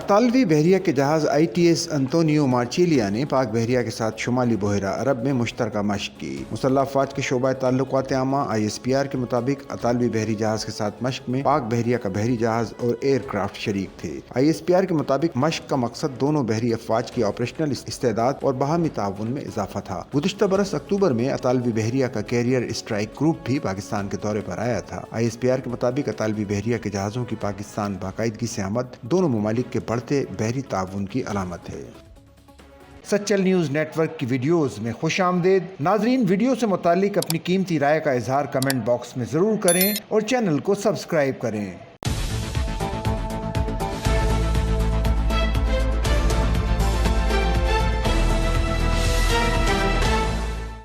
اطالوی بحریہ کے جہاز ITS انطونیو مارچیلیا نے پاک بحریہ کے ساتھ شمالی بحیرہ عرب میں مشترکہ مشق کی۔ مسلح افواج کے شعبہ تعلقات عامہ ISPR کے مطابق اطالوی بحری جہاز کے ساتھ مشق میں پاک بحریہ کا بحری جہاز اور ایئر کرافٹ شریک تھے۔ ISPR کے مطابق مشق کا مقصد دونوں بحری افواج کی آپریشنل استعداد اور باہمی تعاون میں اضافہ تھا۔ گزشتہ برس اکتوبر میں اطالوی بحریہ کا کیریئر اسٹرائک گروپ بھی پاکستان کے دورے پر آیا تھا۔ ISPR کے مطابق اطالوی بحریہ کے جہازوں کی پاکستان باقاعدگی سے آمد دونوں ممالک کے بڑھتے بحری تعاون کی علامت ہے۔ سچل نیوز نیٹ ورک کی ویڈیوز میں خوش آمدید۔ ناظرین، ویڈیو سے متعلق اپنی قیمتی رائے کا اظہار کمنٹ باکس میں ضرور کریں اور چینل کو سبسکرائب کریں۔